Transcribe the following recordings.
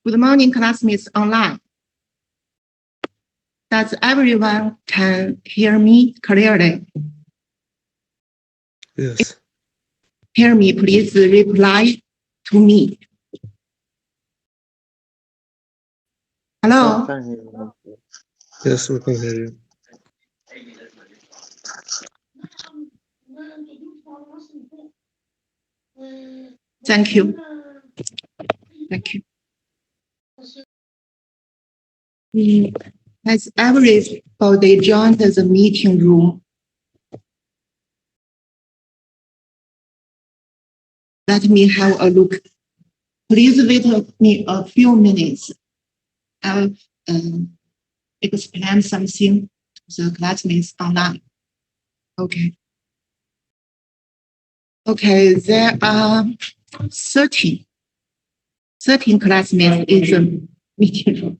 Good morning, classmates online. Does everyone can hear me clearly? Yes. Hear me, please reply to me. Hello? Yes, we can hear you. Thank you. Thank you. Has everybody joined the meeting room? Let me have a look. Please wait me a few minutes. I'll explain something to the classmates online. Okay. Okay, there are 13 classmates in the meeting room.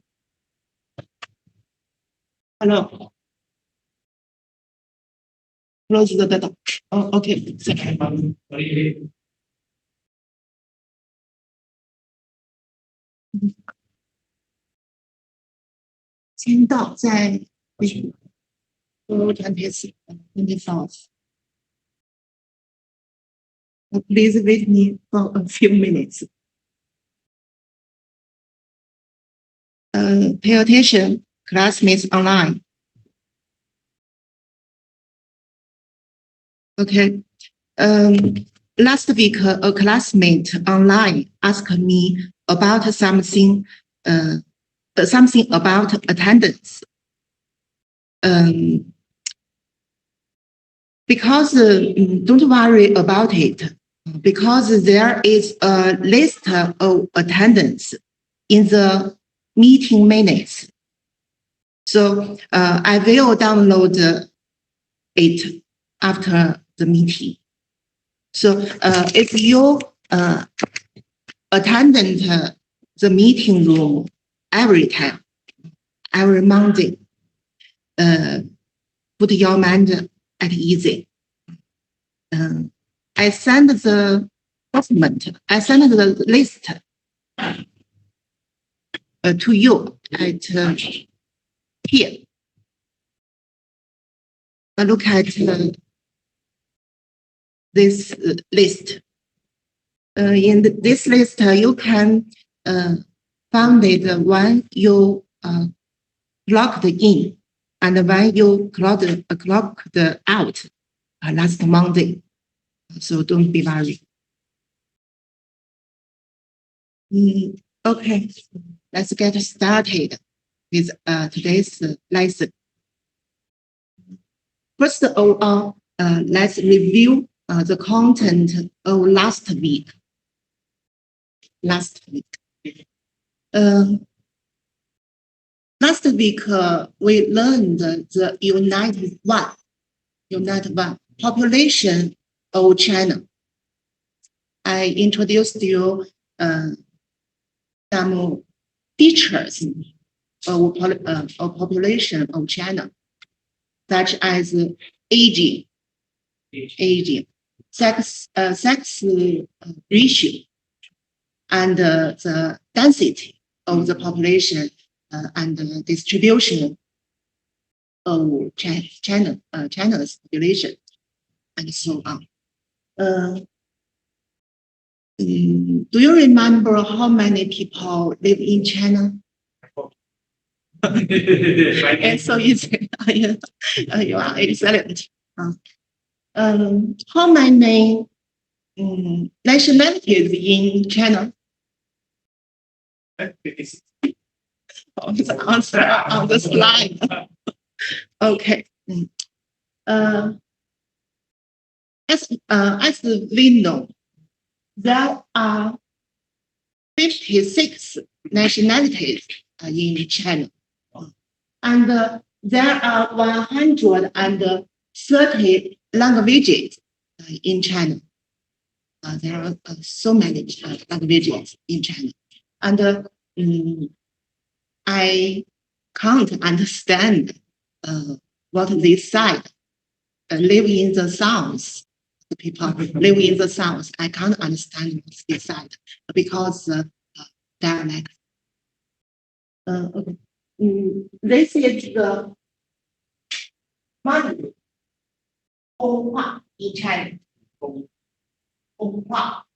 Hello. Close the door. Oh, okay. Thank you. 签到在24. Please wait me for a few minutes. Pay attention, classmates online. Okay. Last week, a classmate online asked me about something about attendance. Because don't worry about it, because there is a list of attendance in the meeting minutes. So I will download it after the meeting. So if you attend the meeting room every time, every Monday, put your mind at easy. I send the document, I send the list to you at here. Look at this list. In this list, you can find it when you logged in and when you clocked out last Monday. So don't be worried. Okay, let's get started with today's lesson. First of all, let's review the content of last week. Last week, we learned the United One population of China. I introduced you some features of population of China, such as aging, sex ratio, and the density of the population and the distribution of China's population, and so on. Do you remember how many people live in China? It's so easy. You are excellent. How many nationalities in China? The answer on the slide. Okay. As we know, there are 56 nationalities in China, and there are 130 languages in China. There are so many languages in China, and I can't understand what they said. Live in the south. The people live in the south. I can't understand what they said because dialect. Okay. This is the mother 通话 in China. 通话.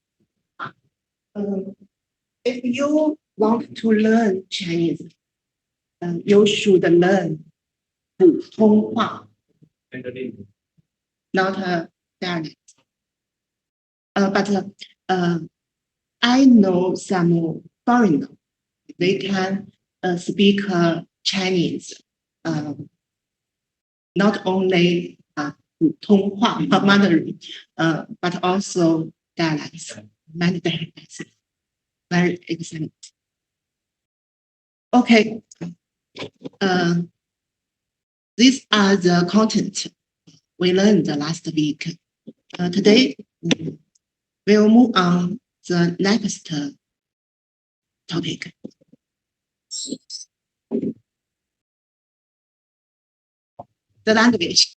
If you want to learn Chinese, you should learn 普通话, not dialect. But I know some foreigner. They can speak Chinese, not only 普通话 Mandarin, but also dialects, many dialects. Very excellent. Okay. These are the content we learned last week. Today, we'll move on the next topic. The language.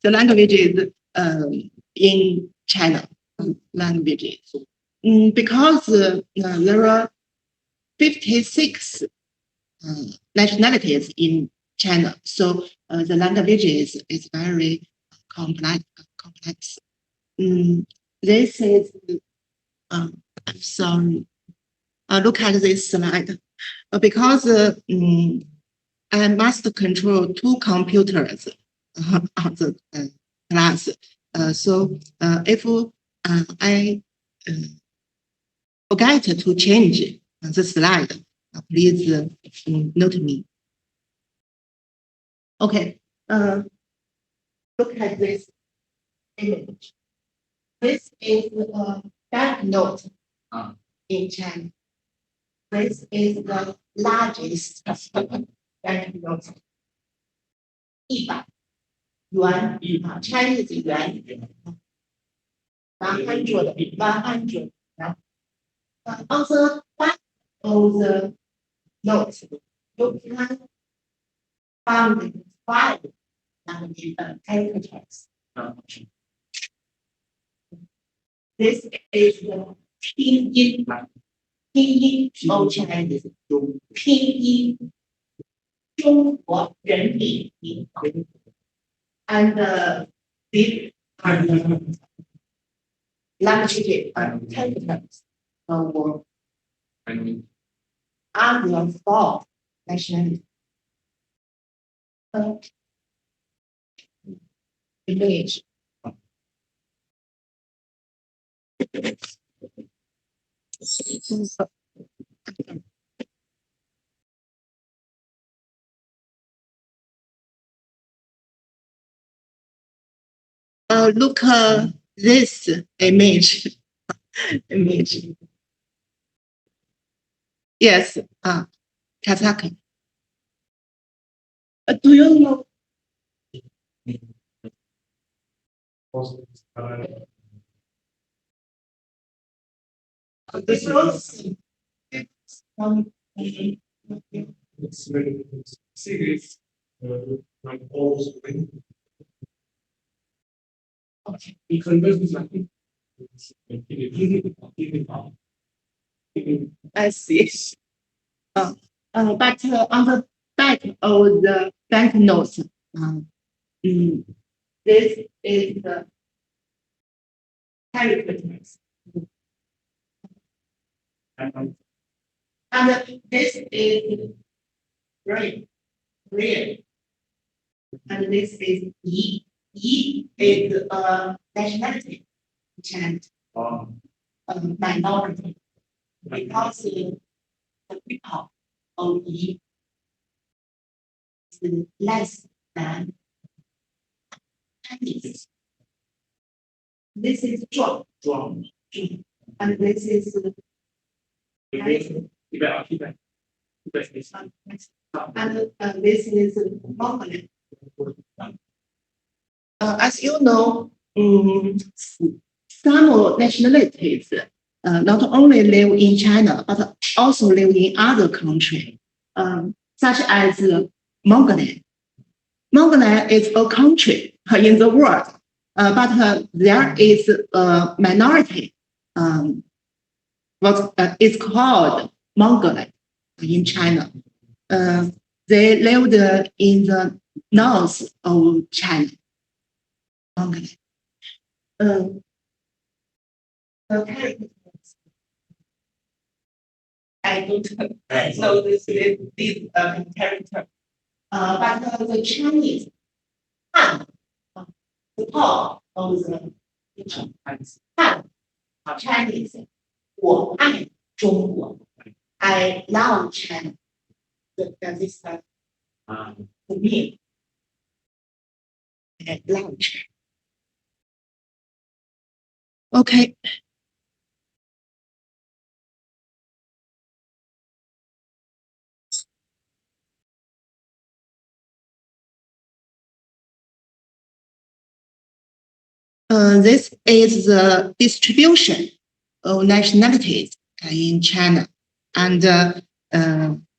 The language is in China. Languages. Because there are 56 nationalities in China, so the languages is very complex. This is, I'm sorry. Look at this slide. Because I must control 2 computers on the class. So if I forget to change the slide, please note me. Okay. Look at this image. This is a banknote in China. This is the largest banknote. 100 yuan, Chinese yuan. 100. On the back of the note, you can find 5 characters. This is the pinyin of Chinese. Pinyin, 中国人民银行. And these are the language characters of other 4 nationalities. Image. Look this image. Yes, Kazakh. Do you know? Okay. I see. But on the back of the banknotes, this is the characters. And this is red. And this is E. E is nationality and minority. Because the people of E is less than Chinese. This is Zhuang. And this is and this is Mongolian. As you know, some nationalities not only live in China, but also live in other countries, such as Mongolia. Mongolia is a country in the world, but there is a minority. What is called Mongolia. in China. They lived in the north of China. Okay. The characters. I don't know this character. But the Chinese Han, the top of the Han Chinese, 我爱中国 I love China. This to me. I love China. Okay. This is the distribution of nationalities in China. And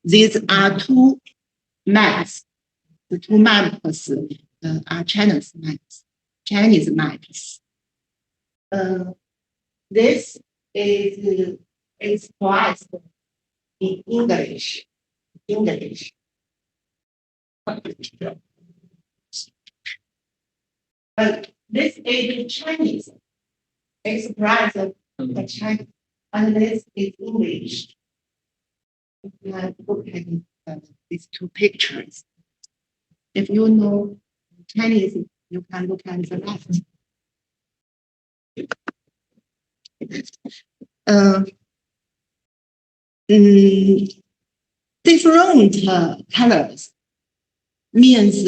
these are two maps. The two maps are China's maps, Chinese maps. This is expressed in English. This is Chinese, expressed in China, and this is English. Look at these two pictures. If you know Chinese, you can look at the left. Different colors means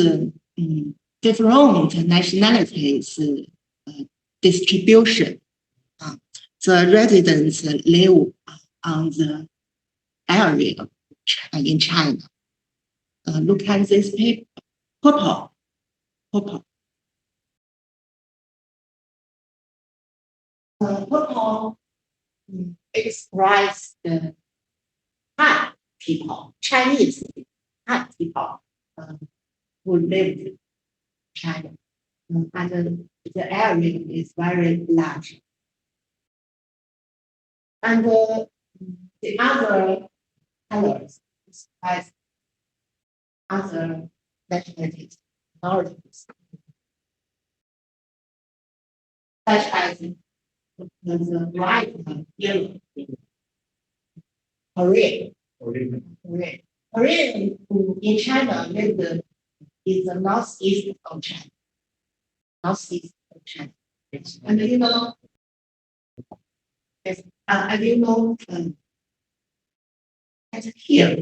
different nationalities distribution. The residents live on the area in China. Look at this paper, purple. Purple express the Han people, Chinese Han people who live in China. And the area is very large. And the other colors express other nationalities, minorities, such as the white and yellow. Korean in China lived in the northeast of China. And you know, yes, and you know, here,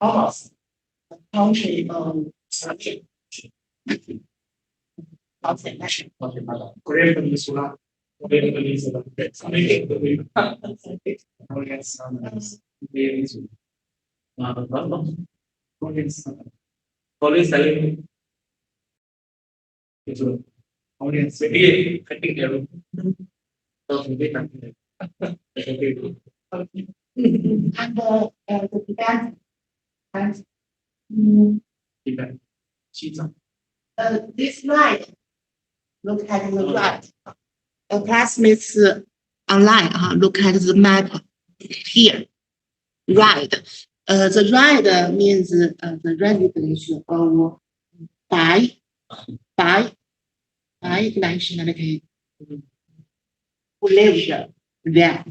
almost the country of Korean Peninsula. Korean Peninsula. Korean audience city cutting level. And the Tibetan and this slide, look at the right. Classmates online, look at the map here. Right. The right means the residence of by nationality who lived there.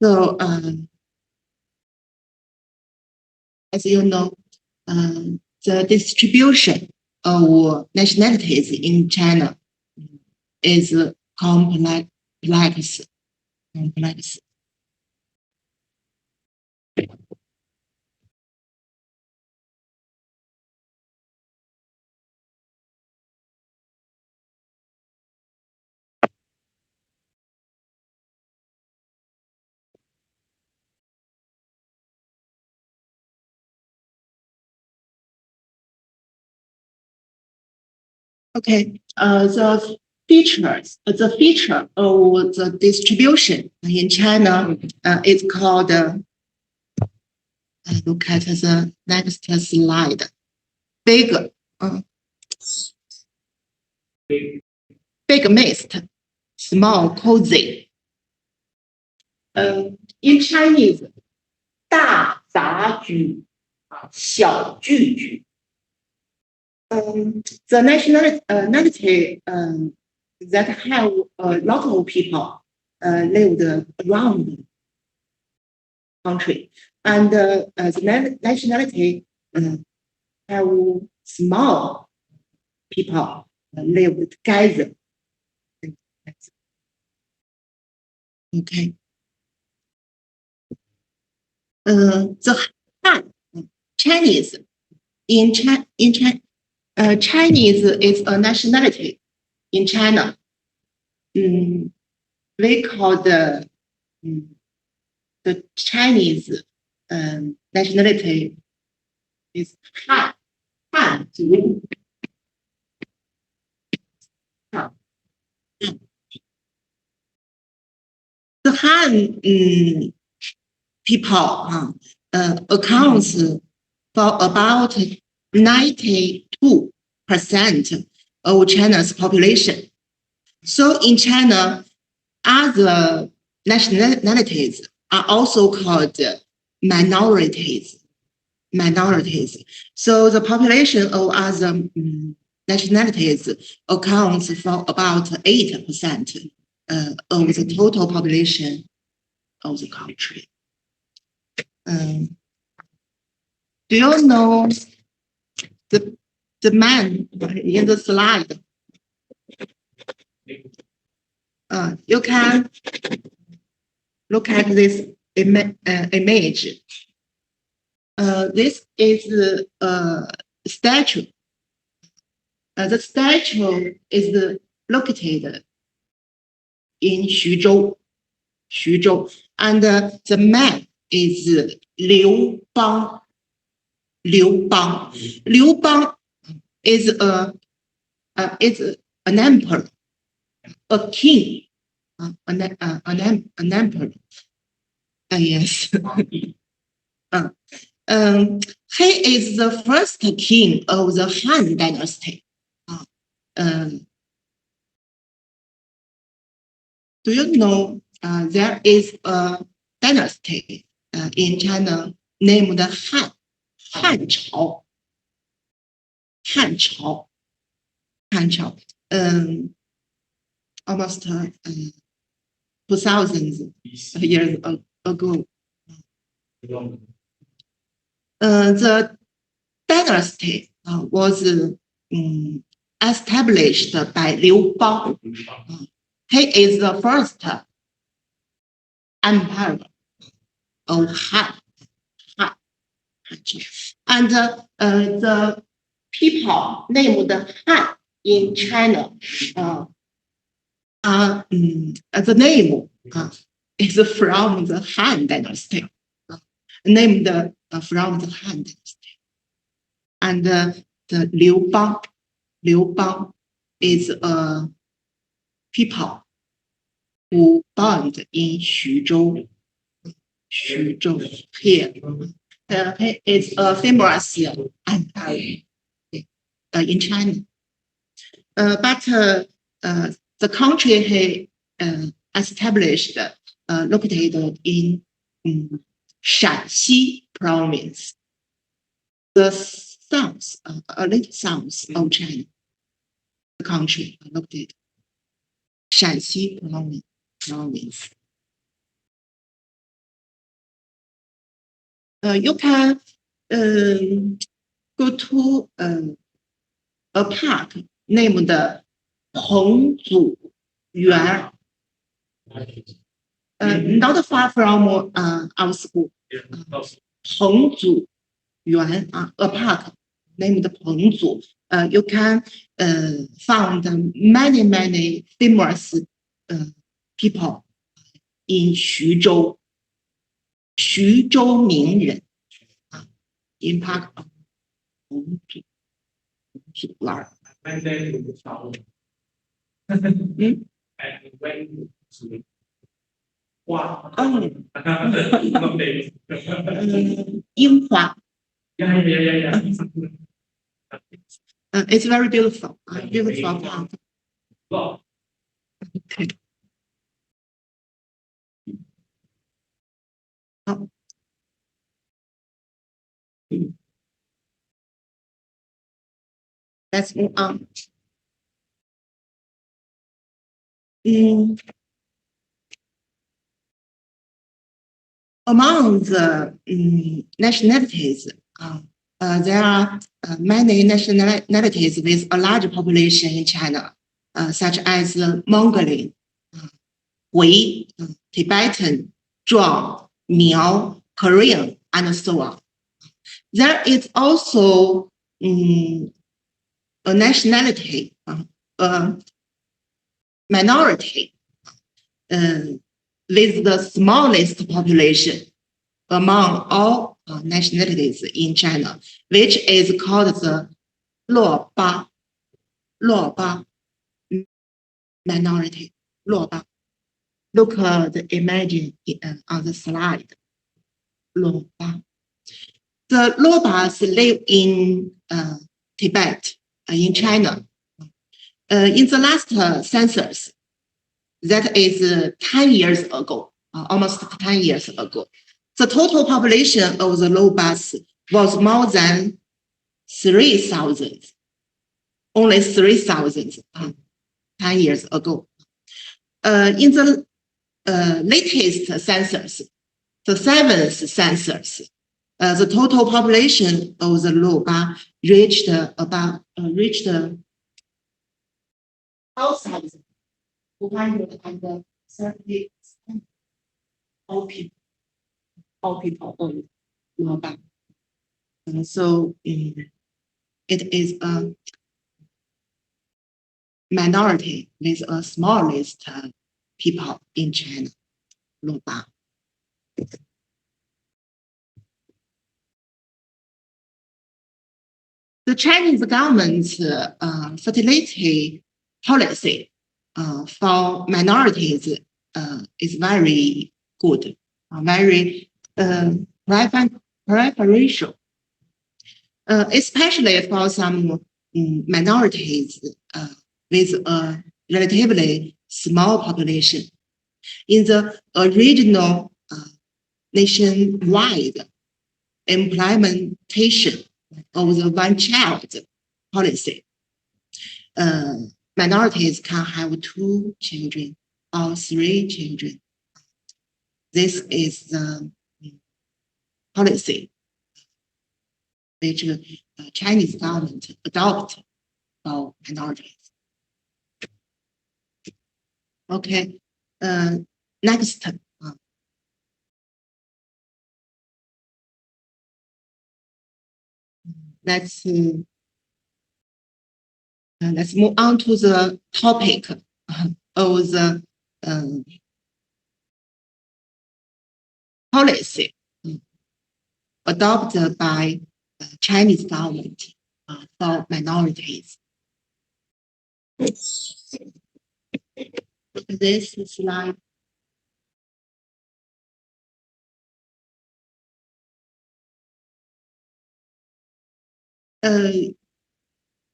So, as you know, the distribution of nationalities in China is complex. Okay, the feature of the distribution in China is called, look at the next slide, big. big mist, small cozy. In Chinese, 大杂居小聚居。The nationality that have a lot of people lived around the country, and the nationality have small people live together. Okay. The Han Chinese Chinese is a nationality in China. We call the Chinese nationality is Han族. The Han people accounts for about 92% of China's population. So in China, other nationalities are also called minorities. So the population of other nationalities accounts for about 8% of the total population of the country. Do you know the man in the slide? You can look at this image. This is a statue. The statue is located in Xuzhou, and the man is Liu Bang. Liu Bang is an emperor, a king, an emperor. Yes. He is the first king of the Han Dynasty. Do you know there is a dynasty in China named Han? Hanchao. Almost 2,000 years ago. The dynasty was established by Liu Bang. He is the first emperor of Han. And the people named Han in China the name is from the Han Dynasty, named from the Han Dynasty. And the Liu Bang is a people who born in Xuzhou here. He is a famous emperor in China. But the country he established located in Shanxi province, the south, a little south of China. The country located Shanxi province. You can go to a park named Hongzu Yuan, not far from our school. Hongzu Yuan, a park named Hongzu. You can find many famous people in Xuzhou. 徐州名人in park 红祖玩。樱花。It's very beautiful. Beautiful park. law. Okay. Oh. Let's move on. Among the nationalities, there are many nationalities with a large population in China, such as Mongolian, Hui, Tibetan, Zhuang, Miao, Korean, and so on. There is also a nationality, minority, with the smallest population among all nationalities in China, which is called the Luoba minority. Luoba. Look at the image on the slide. Luoba. The Luobas live in Tibet, in China. In the last census, that is 10 years ago, almost 10 years ago, the total population of the Luobas was more than 3,000, only 3,000 10 years ago. In the latest census, the 7th census, the total population of the Luoba reached 4,230 all people of Luoba. So it is a minority with a smallest people in China, Luoba. The Chinese government's fertility policy for minorities is very good, very preferential, especially for some minorities with a relatively small population. In the original nationwide implementation of the one-child policy, minorities can have 2 children or 3 children. This is the policy which the Chinese government adopted for minorities. Okay, next. Let's move on to the topic of the policy adopted by Chinese government for minorities. This slide.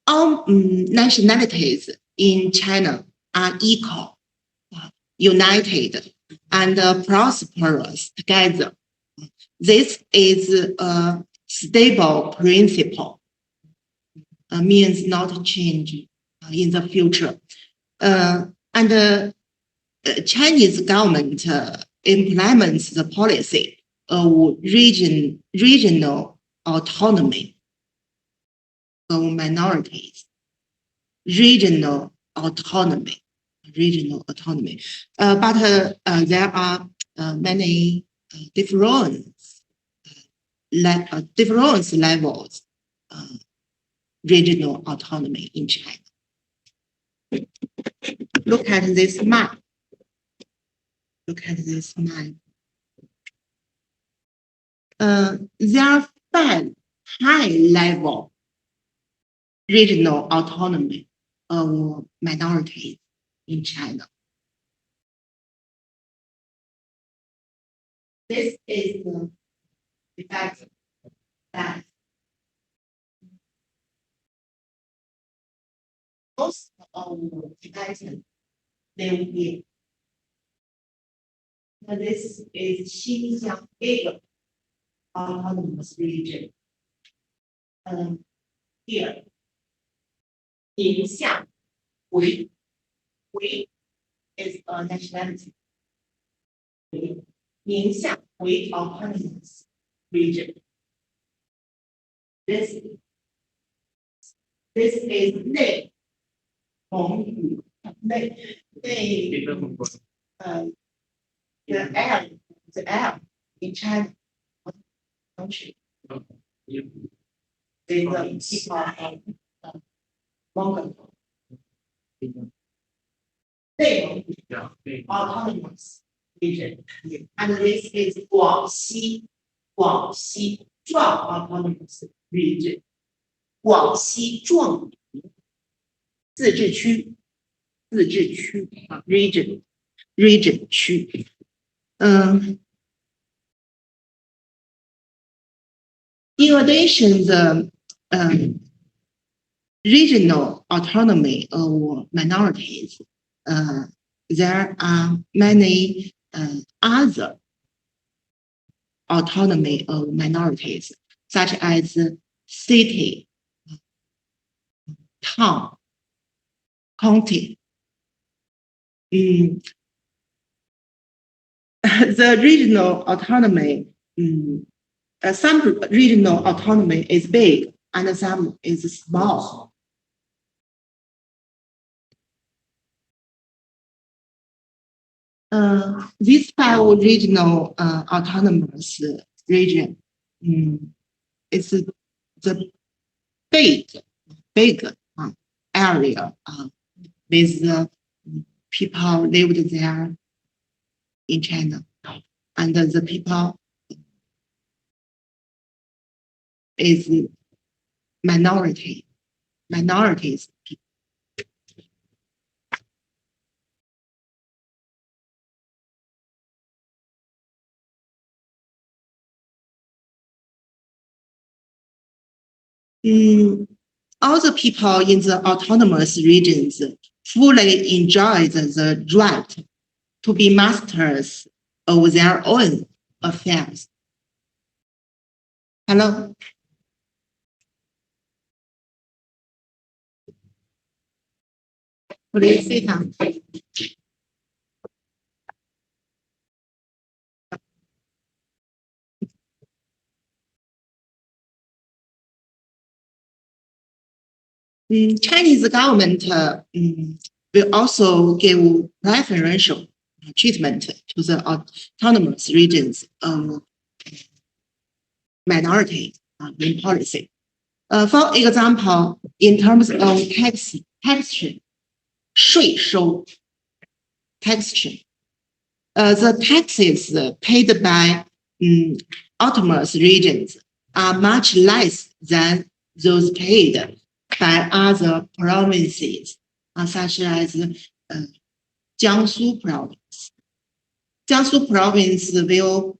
All nationalities in China are equal, united, and prosperous together. This is a stable principle, means not change in the future. And the Chinese government implements the policy of regional autonomy of minorities, regional autonomy. But there are many difference levels regional autonomy in China. Look at this map. There are 5 high-level regional autonomy of minorities in China. This is the effect that most of Tibetan live here. This is Xinjiang Big autonomous region. Here, Ningxiang Hui is a nationality. Ningxiang Hui autonomous region. This is内蒙古the L in China country. They the people of Mongol. They autonomous region. And this is Guangxi Zhuang autonomous region. 广西壮自治区region 区。In addition, the regional autonomy of minorities, there are many other autonomy of minorities, such as city, town, county. The regional autonomy, some regional autonomy is big and some is small. These 5 regional autonomous region is the big area with the people lived there in China, and the people is minorities. All the people in the autonomous regions fully enjoy the right to be masters of their own affairs. Hello? Please sit down. Chinese government will also give preferential treatment to the autonomous regions minority in policy. For example, in terms of taxation, 税收 taxation, the taxes paid by autonomous regions are much less than those paid by other provinces, such as Jiangsu province. Jiangsu province will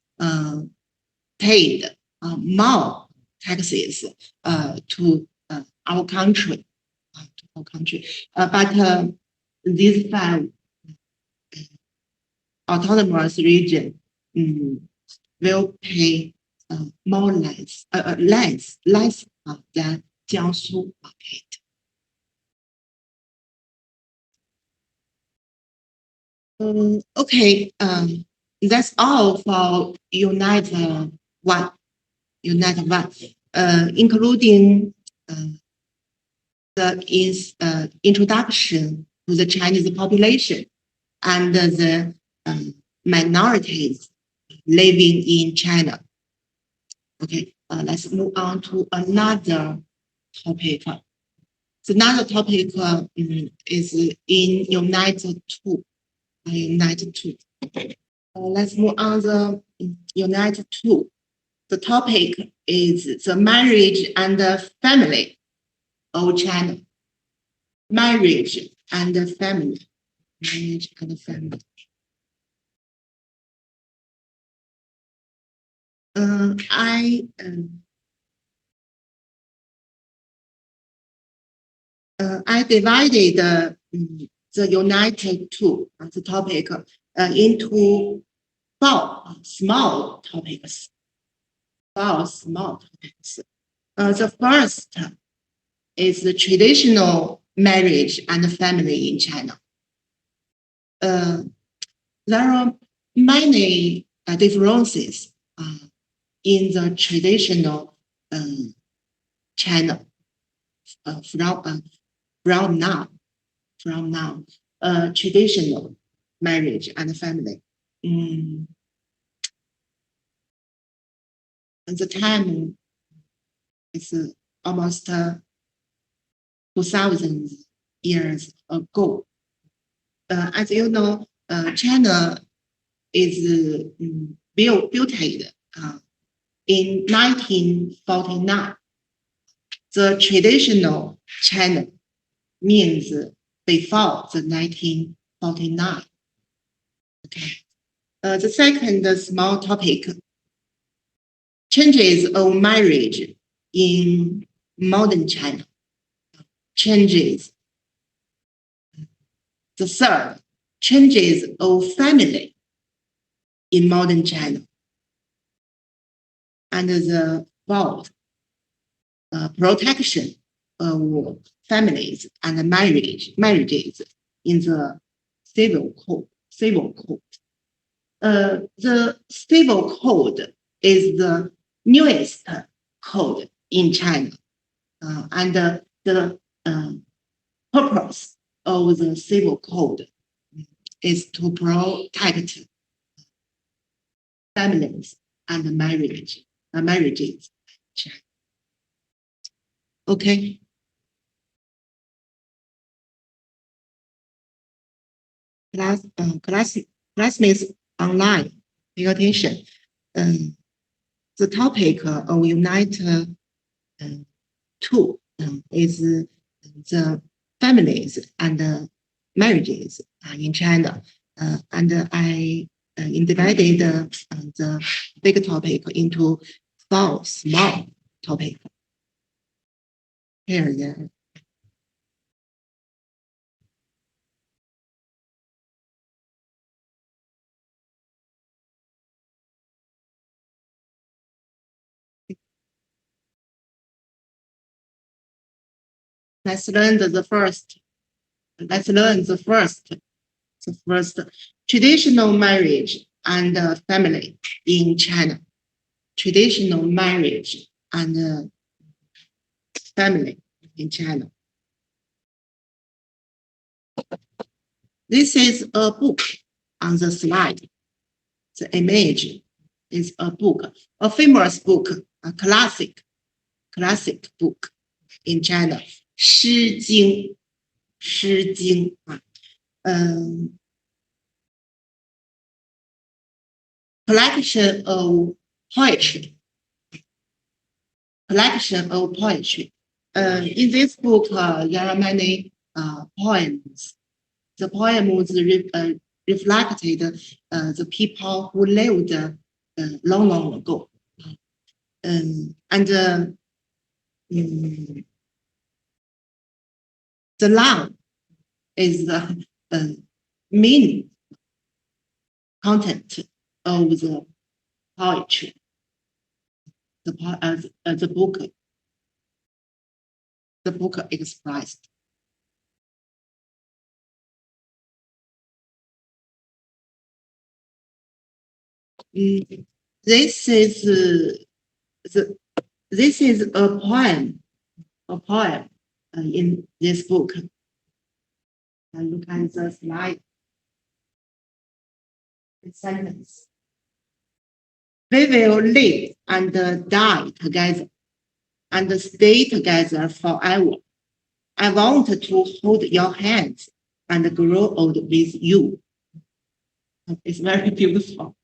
pay more taxes to our country, but these 5 autonomous regions will pay less than Jiangsu paid. Okay, that's all for Unite One, including the introduction to the Chinese population and the minorities living in China. Okay, let's move on to another topic. So another topic is in United 2. Let's move on the United 2. The topic is the marriage and the family of China. Marriage and family. I divided the United Two, the topic, into four small topics. The first is the traditional marriage and family in China. There are many differences in the traditional China from now, traditional marriage and family. And the time is almost 2,000 years ago. As you know, China is built in 1949. The traditional China means before the 1949. Okay. The second small topic, changes of marriage in modern China. Changes. The third, changes of family in modern China. And the fourth, protection of families and marriages in the civil code. The civil code is the newest code in China, and the purpose of the civil code is to protect families and marriages. Okay. Classmates online, pay attention. The topic of Unite 2 is the families and marriages in China. And I divided the big topic into 4 small topics. Here, yeah. Let's learn the first. The first traditional marriage and family in China. Traditional marriage and family in China. This is a book on the slide. The image is a book, a famous book, a classic book in China. 诗经 collection of poetry. In this book, there are many poems. The poems reflected the people who lived long ago. The line is the main content of the poetry. The book expressed. This is a poem in this book. Look at the slide. The sentence. We will live and die together and stay together forever. I want to hold your hands and grow old with you. It's very beautiful.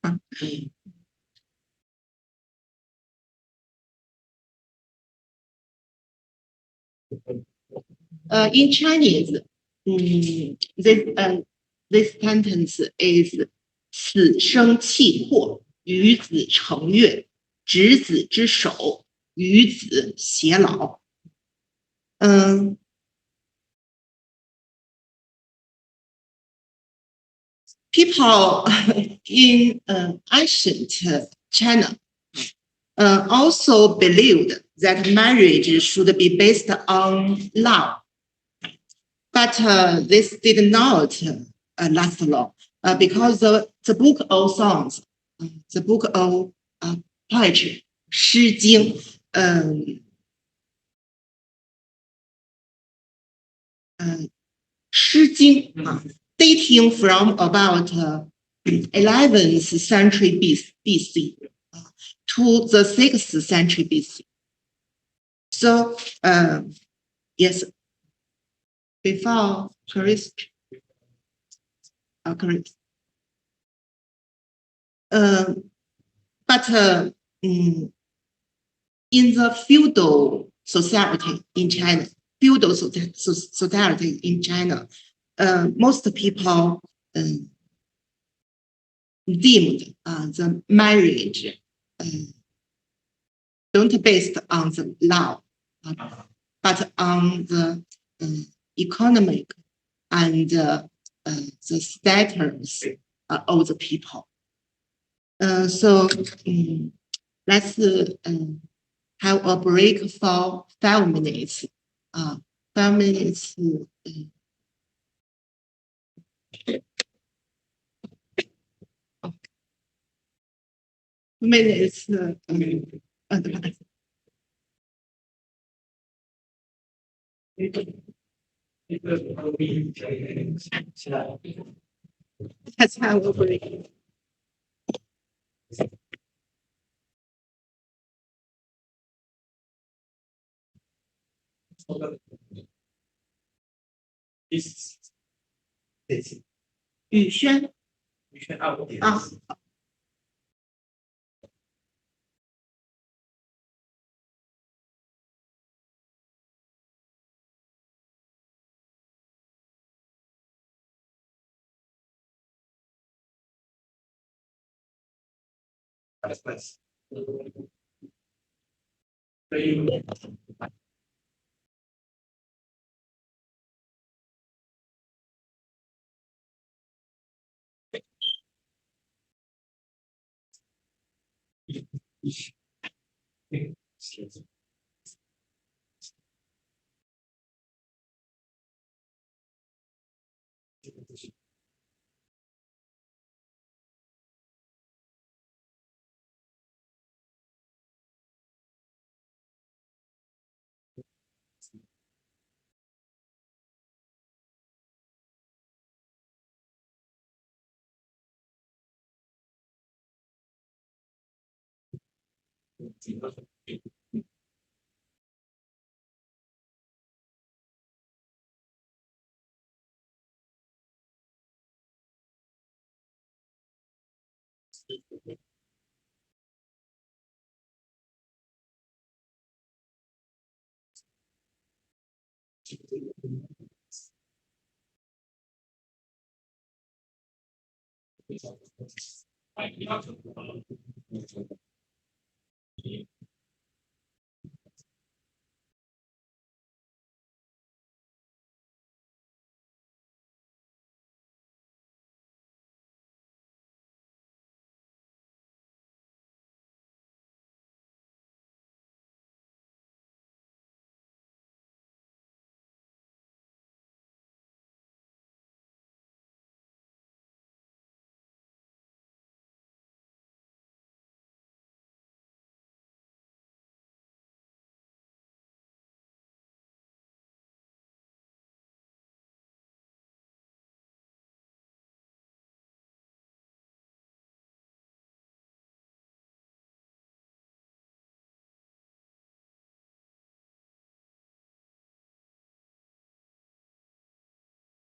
In Chinese, this sentence is 此生契阔，与子成悦，执子之手，与子偕老。people in ancient China also believed that marriage should be based on love, but this did not last long because the book of songs, the book of poetry, 诗经, dating from about 11th century BC to the 6th century BC. So, yes, before Christ. Correct. But in the feudal society in China, most people deemed the marriage don't based on the law, but on the economic and the status of the people. So let's have a break for 5 minutes. 5 minutes. minutes. Let's have a break.宇轩啊。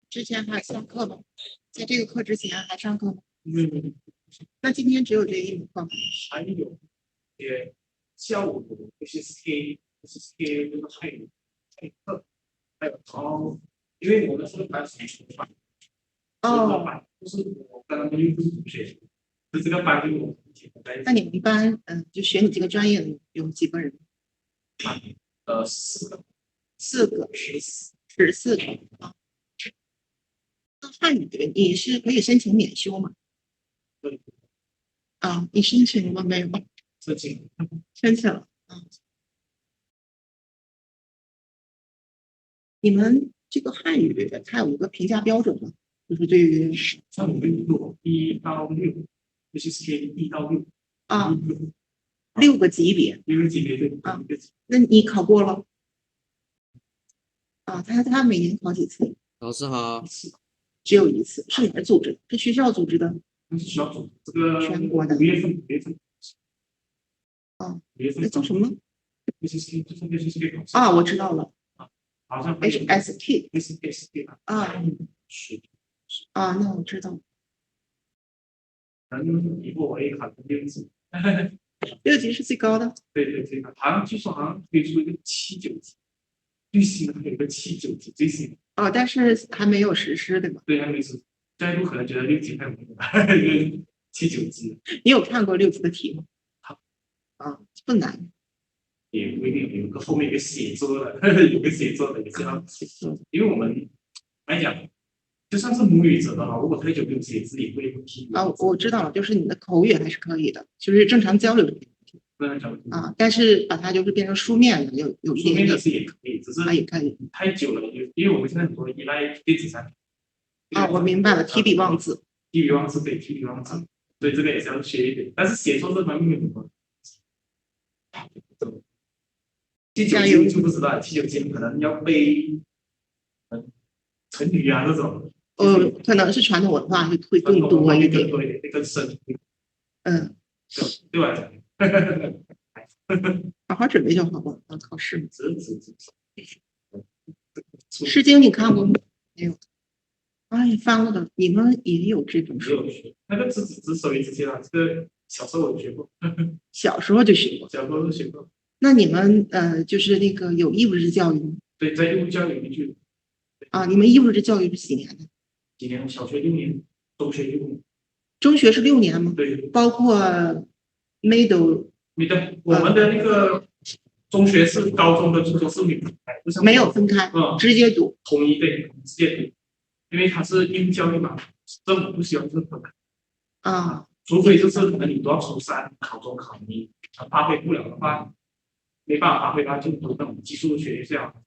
之前还上课吗？在这个课之前还上课吗？那今天只有这一门课吗？还有下午有些 SK 那个还有课，还有因为我们是班是重班，就是我跟他们又不是同学，就这个班就我那你们班就学你这个专业的有几个人？4个，14个啊。汉语，你是可以申请免修吗？对，啊，你申请了吗？没有，申请申请了。啊，你们这个汉语它有一个评价标准吗？就是对于像我们有1到6，就是 K 1到6啊6个级别6个级别对啊，那你考过了？啊，他每年考几次？老师好，只有一次，是哪儿组织的？是学校组织的？那是需要组这个全国的5月份啊， 5月份那叫什么？就是考试啊，我知道了好像还有，HSK SK 啊是啊，那我知道，可能以后我也考6级， 6级是最高的。对对对，好像据说好像推出一个7、9级，最新的还有一个7、9级最新的，哦，但是还没有实施，对吧？对，还没是，下一步可能觉得6级太容易了，因为7、9级你有看过6级的题吗？好啊，不难。也不一定有个后面有个写作的，有个写作的也是要，因为我们来讲，就算是母语者的话，如果太久没有写字，也会有题啊，我知道了，就是你的口语还是可以的，就是正常交流不能讲啊，但是把它就是变成书面的，有一点点书面的是也可以，只是啊，也可以太久了，因为我们现在很多依赖电子产品。啊，我明白了，提笔忘字，提笔忘字对，提笔忘字，对这个也是要学一点，但是写作这方面有什么？7、9级就不知道，7、9级可能要背成语啊这种，可能是传统文化会更多一点，多一点，更深。嗯，对我来讲，好好准备就好了，考试。是诗经你看过吗？没有。哎，翻过的，你们也有这种书？有学那个执子之手也这些啊，这个小时候我学过，小时候就学过。小时候就学过。那你们就是那个有义务制教育吗？对，在义务教育里面就啊，你们义务制教育是几年的？几年？小学6年，中学6年。中学是6年吗？对，包括 middle。你的我们的那个中学是高中的初中是没有分开，直接读，统一对，直接读，因为它是义务教育嘛，政府不希望是分开啊，除非就是可能你读到初3考中考你发挥不了的话，没办法发挥的话就读那种技术学校。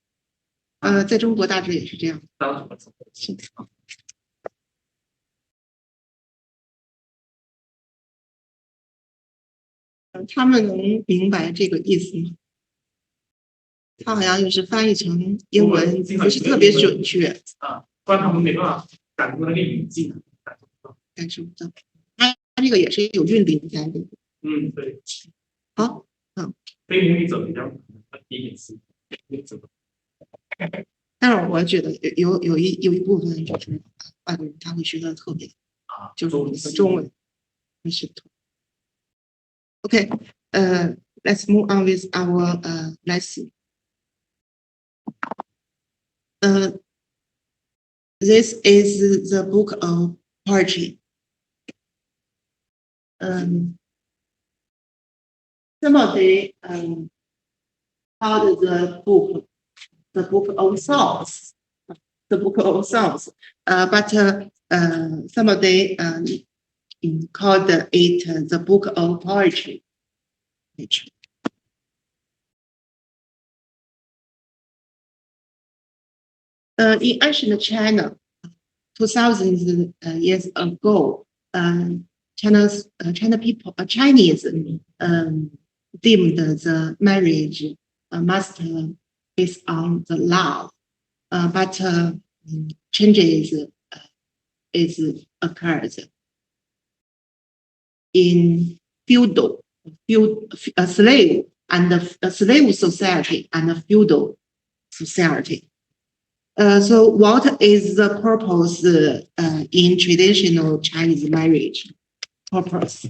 在中国大致也是这样。当然是他们能明白这个意思吗？他好像就是翻译成英文不是特别准确啊，不然他们没办法感受那个语境。感受不到。他这个也是有韵律在的。嗯，对。好，非母语者比较低点是。但是我觉得有一部分就是外国人他会学的特别就是中文是。OK， let's move on with our lesson. This is the book of poetry. Somebody called the book of songs. The book of songs, but somebody called it the book of poetry. In ancient China, 2000 years ago, Chinese Chinese deemed the marriage must based on the love, but changes is occurred in feudal slave and slave society and feudal society. So what is the purpose in traditional Chinese marriage? Purpose.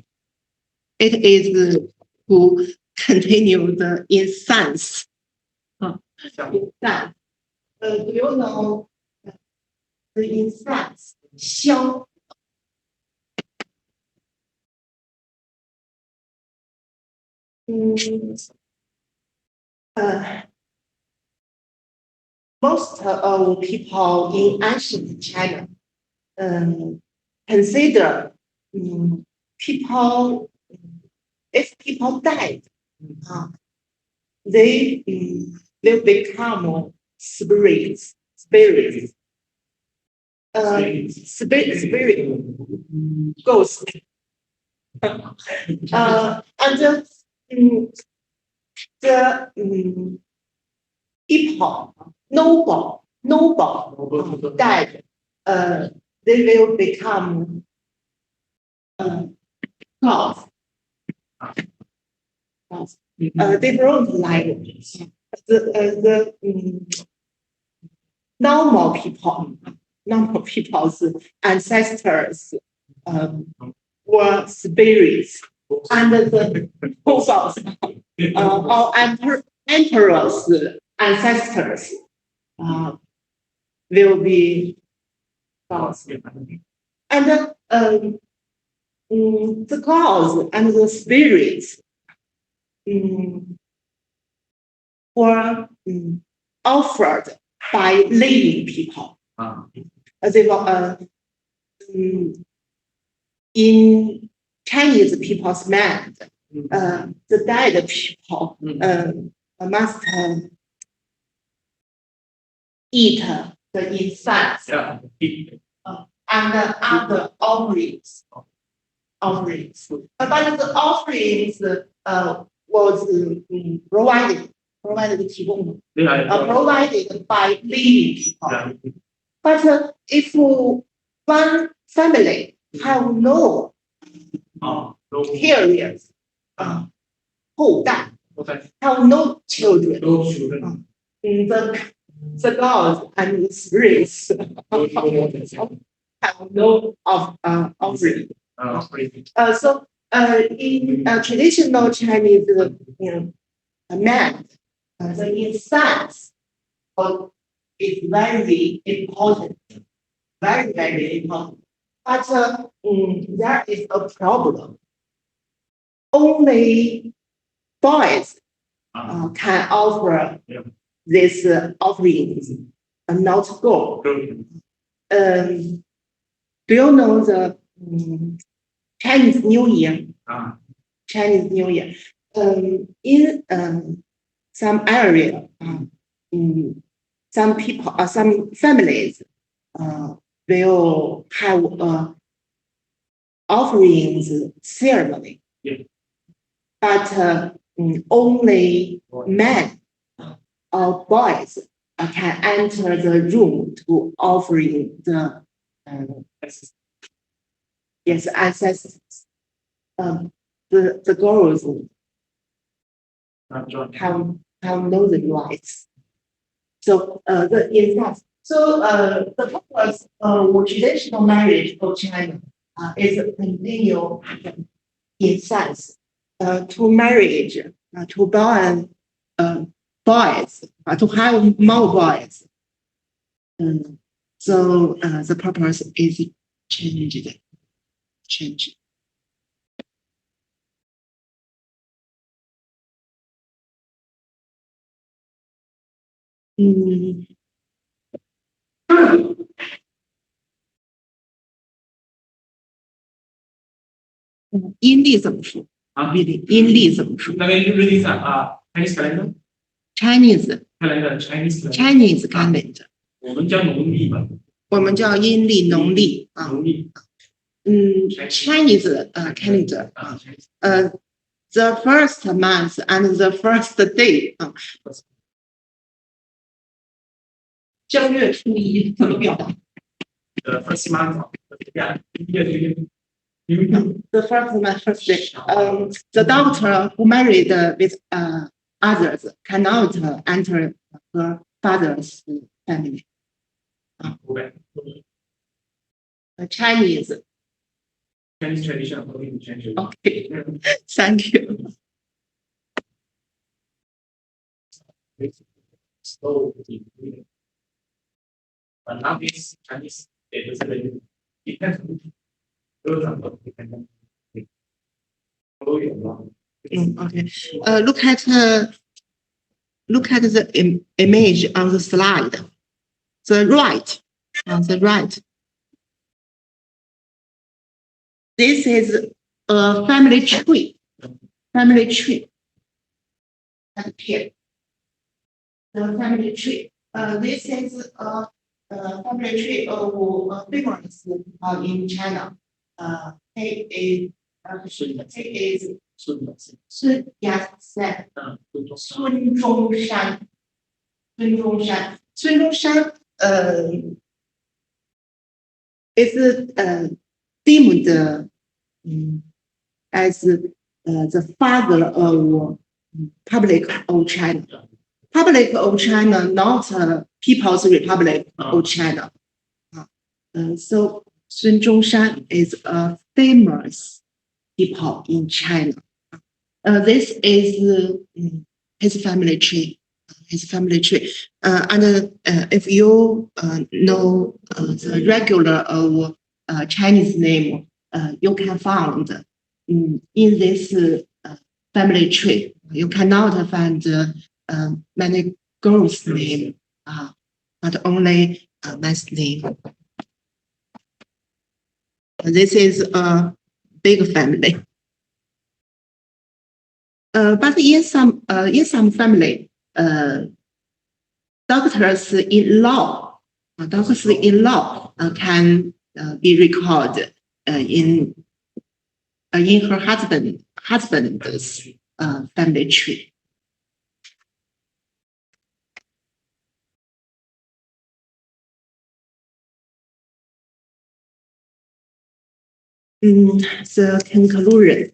It is to continue the incense. Incense. Do you know the incense? 香。Most of people in ancient China consider people, if people died, they will become spirits. Spirit, ghost. And the people, noble died, they will become gods. Different languages. The normal people's ancestors were spirits, and the prophets or emperors' ancestors will be gods. And the gods and the spirits were offered by living people. They were in Chinese people's mind. The dead people must eat the insects and other offerings. But the offerings was provided by living people. But if one family have no periods, have no children, the gods and the spirits have no offering. So in traditional Chinese man, the incense is very important, very important. But there is a problem. Only boys can offer these offerings, not girls. Do you know the Chinese New Year? Chinese New Year. In some area, some people, some families will have offerings ceremony, but only men or boys can enter the room to offering the ancestors. The girls have no rights. So the incense. So the purpose of traditional marriage of China is to continue incense to marriage, to born boys, to have more boys. So the purpose is changed.阴历怎么说？阴历怎么说？那个日历上Chinese calendar。Chinese calendar。我们叫农历吧。我们叫阴历、农历啊。农历。Chinese calendar。the first month and the first day 正月初一怎么表达？The first month. The first month, first day. The daughter who married with others cannot enter her father's family. Chinese tradition. Okay, thank you. So, now this Chinese depends. Okay. Look at the image on the slide. The right, on the right. this is a family tree. Family tree. And here, the family tree. This is a family tree of famous in China. He is Sun Yat-sen. Sun Zhongshan. Sun Zhongshan. Sun Zhongshan is deemed as the father of Republic of China. Republic of China, not People's Republic of China. So Sun Zhongshan is a famous people in China. This is his family tree. His family tree. And if you know the regular of Chinese name, you can find in this family tree. You cannot find many girls' name, but only man's name. This is a big family. But in some family, doctors-in-law can be recorded in her husband's family tree. The conclusion.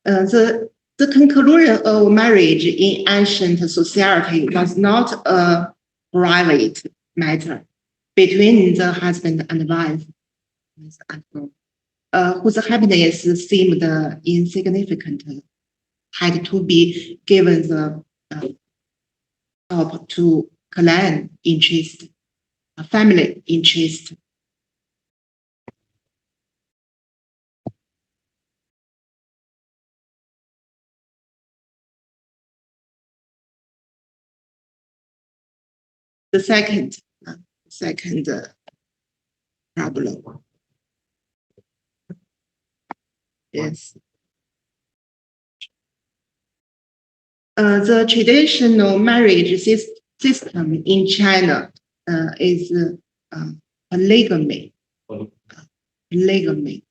The conclusion of marriage in ancient society was not a private matter between the husband and wife, whose happiness seemed insignificant, had to be given the top to clan interest, family interest. The second problem. Yes. The traditional marriage system in China is polygamy. Polygamy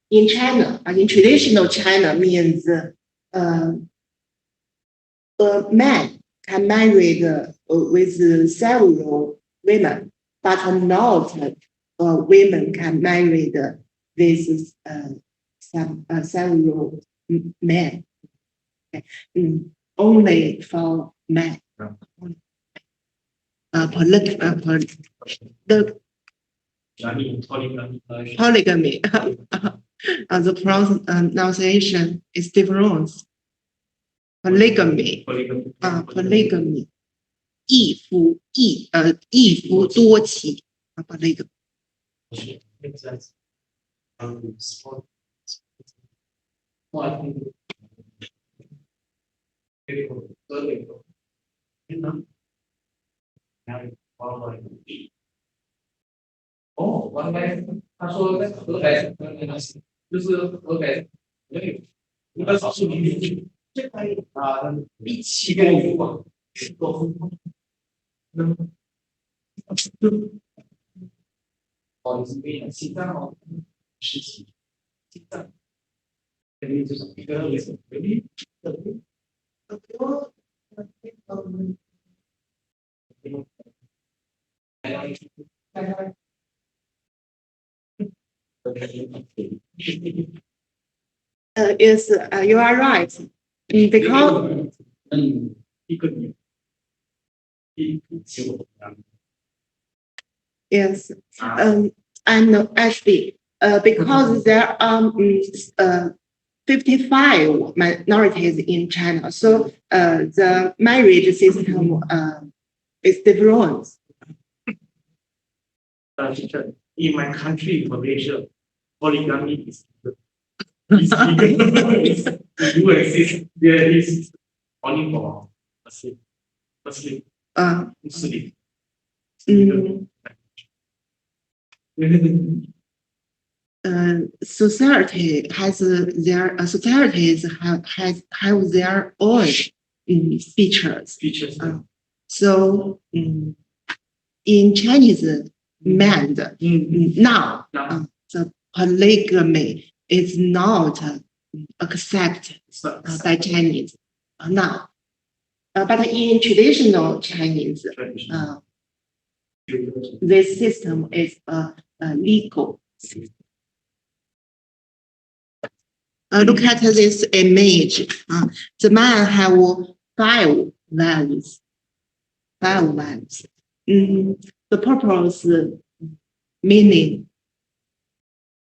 in China, in traditional China, means a man can marry with several women, but not women can marry with several men. Only for men. Polygamy. The pronunciation is different. Polygamy. Polygamy. 一夫多妻。Polygamy. Oh, 我来，他说在河北，就是河北，应该少数民族，这可以啊，比起多夫嘛，多夫。哦，你是可以西藏哦，实习，西藏，肯定就是一个也是肯定。Yes, you are right. Because yes, and actually, because there are 55 minorities in China, so the marriage system is different. In my country, Malaysia, polygamy is legal. You exist, there is only for Muslim. Society has their societies have their own features. So in Chinese land now, the polygamy is not accepted by Chinese now. But in traditional Chinese, this system is legal. Look at this image. The man have 5 wives. 5 wives. The purpose meaning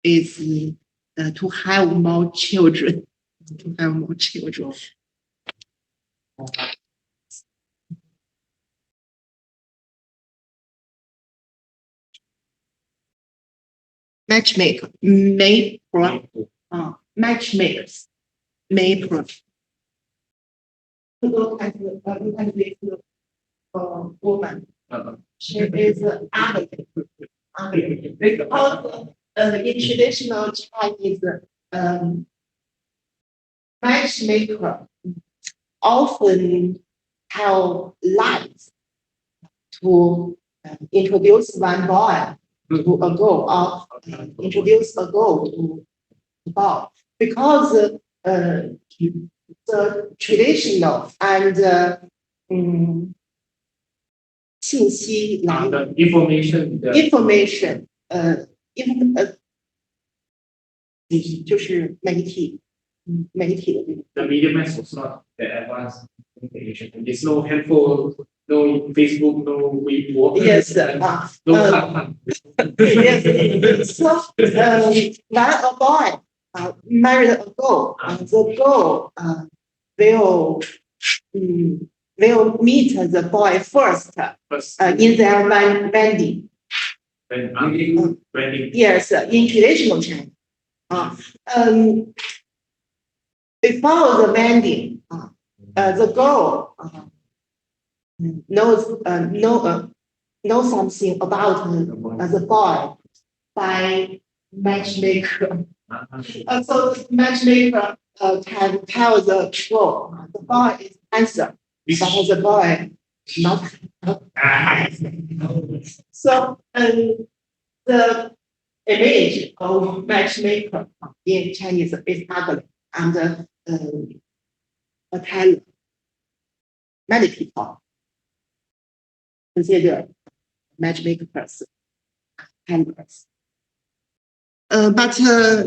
is to have more children. To have more children. Matchmaker, matchmakers, maker. Look at this woman. She is ugly. Because in traditional Chinese, matchmaker often have lies to introduce one boy to a girl or introduce a girl to a boy, because the traditional and information 就是媒体的这个。The media is not the advanced information. There's no handphone, no Facebook, no Weibo. Yes. No yes. So when a boy married a girl, the girl will meet the boy first in their wedding. Yes, in traditional China. Before the wedding, the girl knows something about the boy by matchmaker. So the matchmaker can tell the girl the boy is handsome, but the boy not. So the image of matchmaker in Chinese is ugly and a talent. Many people consider matchmakers talents. But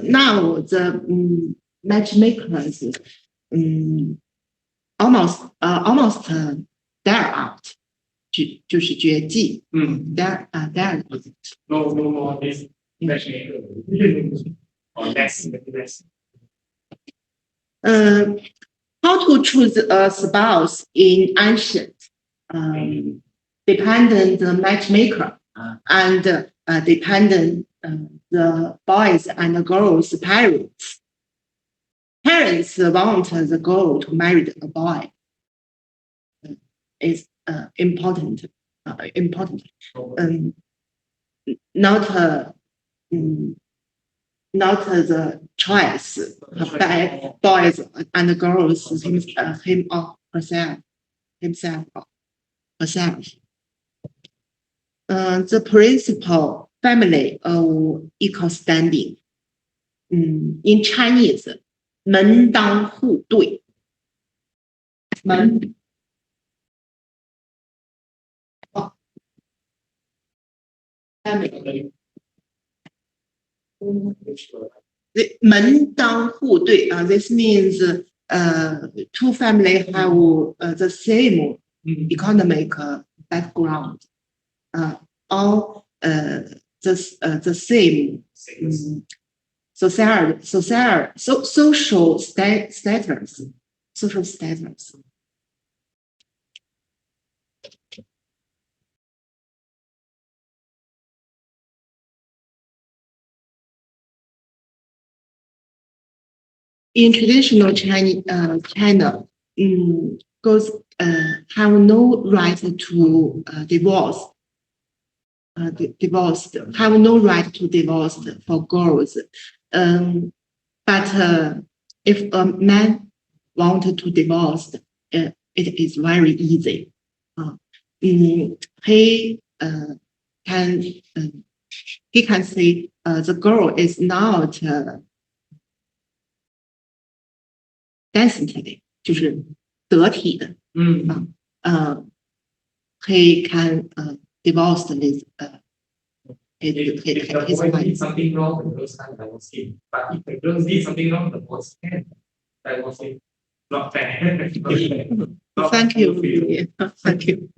now the matchmakers almost die out. 就是绝迹。die out. No more this matchmaker. Or less. How to choose a spouse in ancient dependent matchmaker and dependent the boys and the girls' parents. Parents want the girl to marry a boy. It's important. Not the choice by boys and girls him or herself. The principle family of equal standing. In Chinese, 门当户对。门当户对 this means two families have the same economic background, all the same social status. In traditional China, girls have no right to divorce. divorced, have no right to divorce for girls. But if a man wanted to divorce, it is very easy. He can say the girl is not decently， 就是得体的。He can divorce with If the boy did something wrong, the girls can't divorce him. But if the girls did something wrong, the boys can divorce him. Not fair. Thank you. Thank you.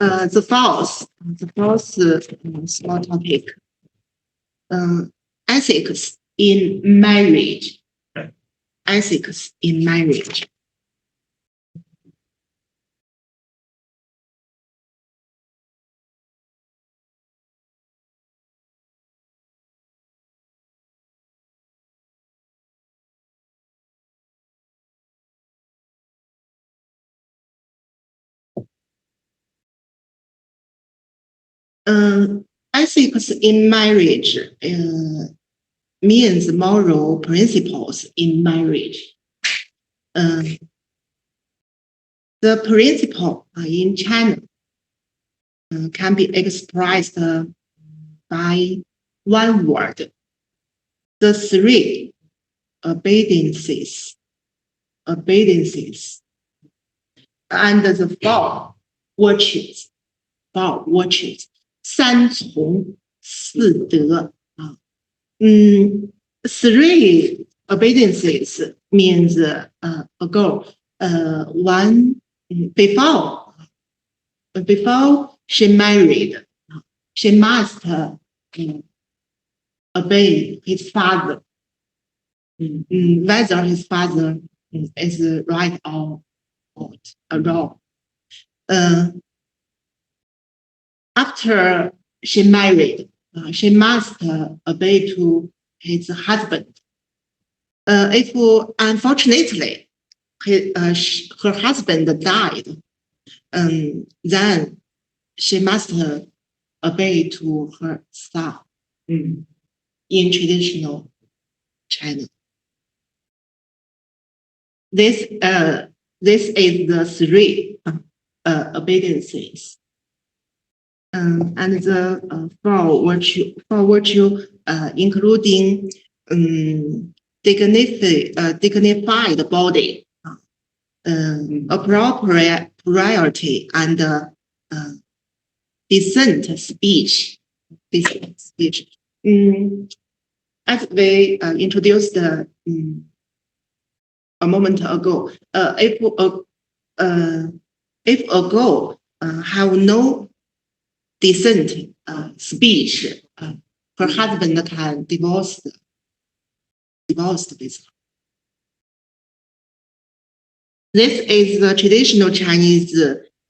The fourth small topic. Ethics in marriage. Ethics in marriage. Ethics in marriage means moral principles in marriage. The principle in China can be expressed by one word. The three obediences, and the four virtues. 三从四德啊，three obediences means a girl one before she married, she must obey his father, whether his father is right or wrong. After she married, she must obey to his husband. If unfortunately her husband died, then she must obey to her son in traditional China. This is the three obediences. And the four virtue including dignified body, appropriate priority, and decent speech. As we introduced a moment ago, if a girl have no decent speech, her husband can divorce with her. This is the traditional Chinese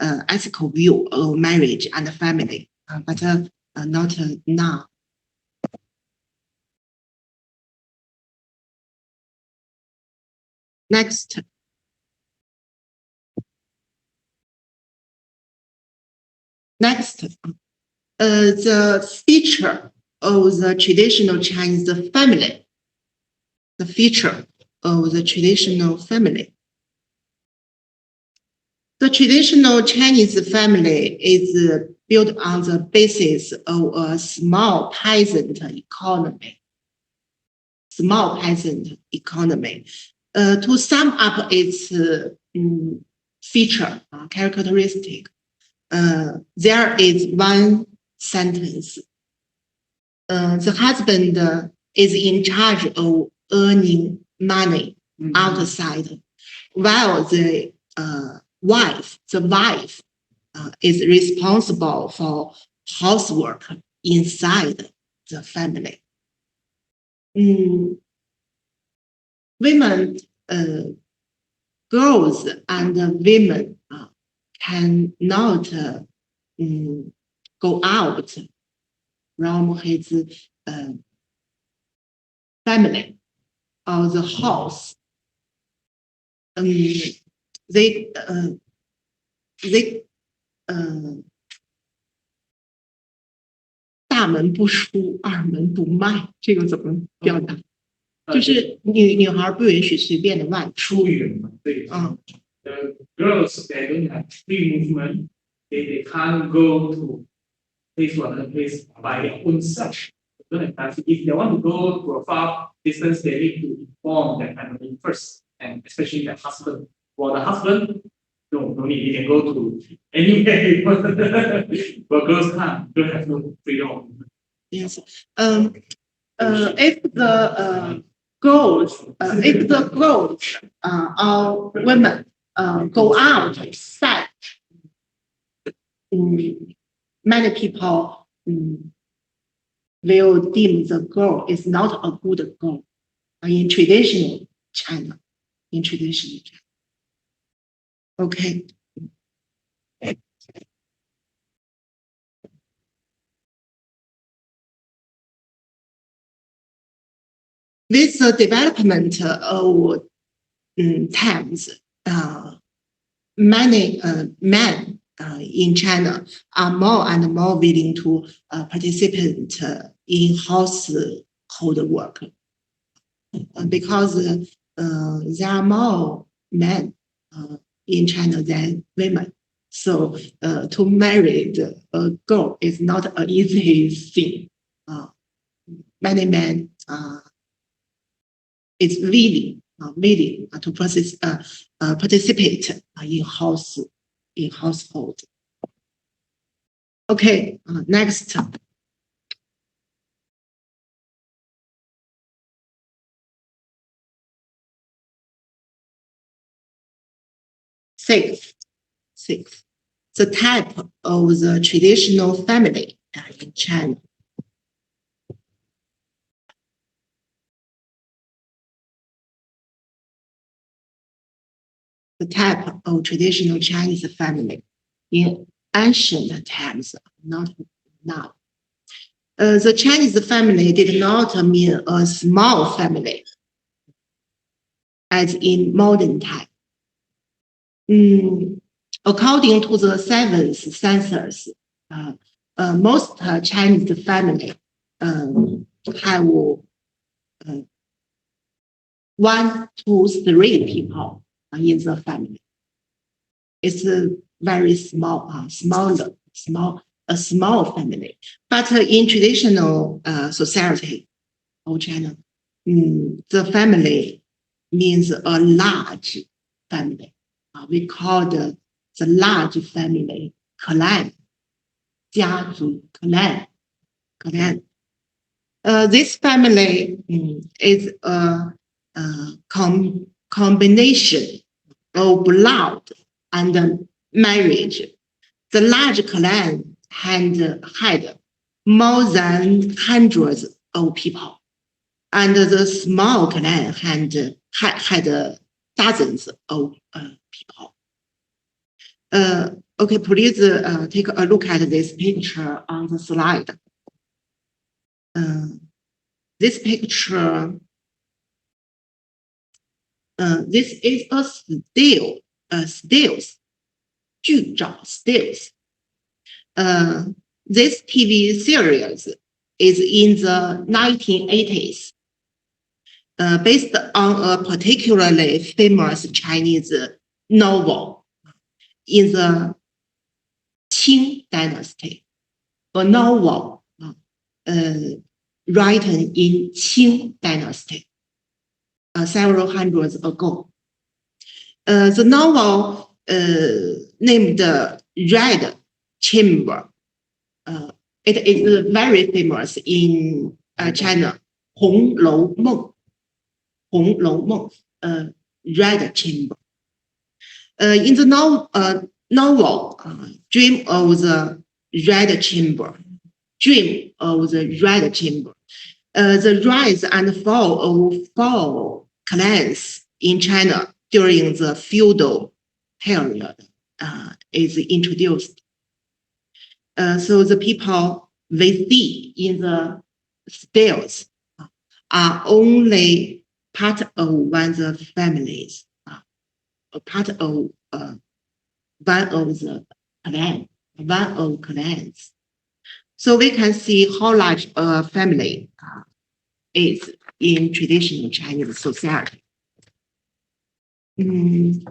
ethical view of marriage and family, but not now. Next. The feature of the traditional Chinese family. The feature of the traditional family. The traditional Chinese family is built on the basis of a small peasant economy. To sum up its feature, characteristic, there is one sentence. The husband is in charge of earning money outside, while the wife is responsible for housework inside the family. Women, girls and women cannot go out from his family or the house they 大门不出，二门不迈，这个怎么表达？就是女孩不允许随便的外出。出远门，对。The girls they don't have free movement. They can't go to place to another place by their own self. If they want to go to a far distance, they need to inform their family first, and especially their husband. For the husband, no need. He can go to anywhere. But girls can't. Girls have no freedom. Yes. If the girls, or women go outside, many people will deem the girl is not a good girl in traditional China. Okay. With the development of times, many men in China are more and more willing to participate in household work because there are more men in China than women. So to marry a girl is not an easy thing. Many men is willing to participate in household. Okay, next. Six. The type of the traditional family in China. The type of traditional Chinese family in ancient times, not now. The Chinese family did not mean a small family, as in modern time. According to the seventh census, most Chinese family have 1 to 3 people in the family. It's a very small family. But in traditional society of China, the family means a large family. We call the large family clan, 家族 clan. This family is a combination of blood and marriage. The large clan had more than hundreds of people, and the small clan had dozens of people. Okay, please take a look at this picture on the slide. This picture, this is a stills. This TV series is in the 1980s, based on a particularly famous Chinese novel in the Qing dynasty, a novel written in Qing dynasty several hundreds ago. The novel named Red Chamber. It is very famous in China. 红楼梦, Red Chamber. In the novel, Dream of the Red Chamber. The rise and fall of 4 clans in China during the feudal period is introduced. So the people we see in the stills are only part of one of the families. a part of one of the clans. So we can see how large a family is in traditional Chinese society. The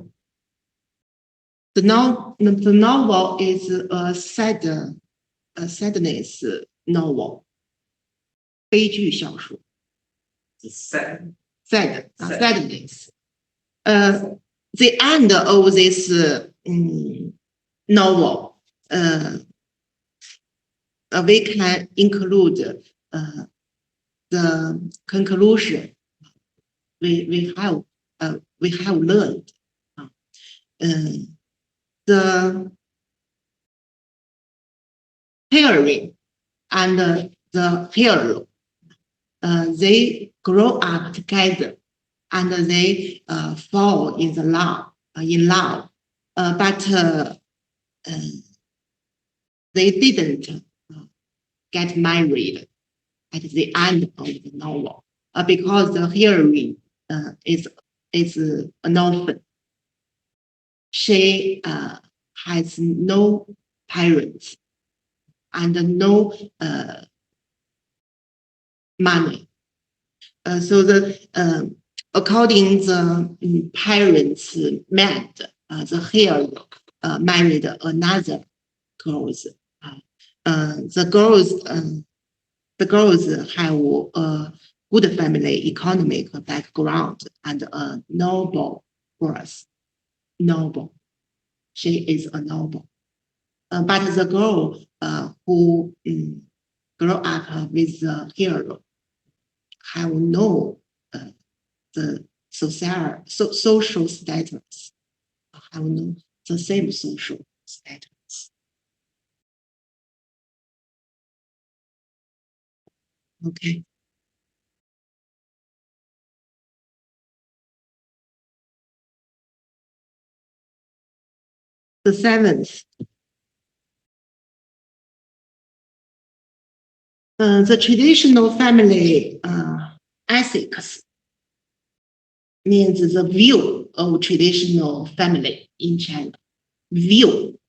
novel is a sadness novel, 悲剧小说。sadness. The end of this novel, we can include the conclusion we have learned. The heroine and the hero, they grow up together and they fall in love, but they didn't get married at the end of the novel because the heroine is an orphan. She has no parents and no money. So according the parents met, the hero married another girls. The girls have a good family economic background and a noble birth. Noble. She is a noble. But the girl who grew up with the hero have no the social status, have no the same social status. Okay. The seventh. The traditional family ethics means the view of traditional family in China. View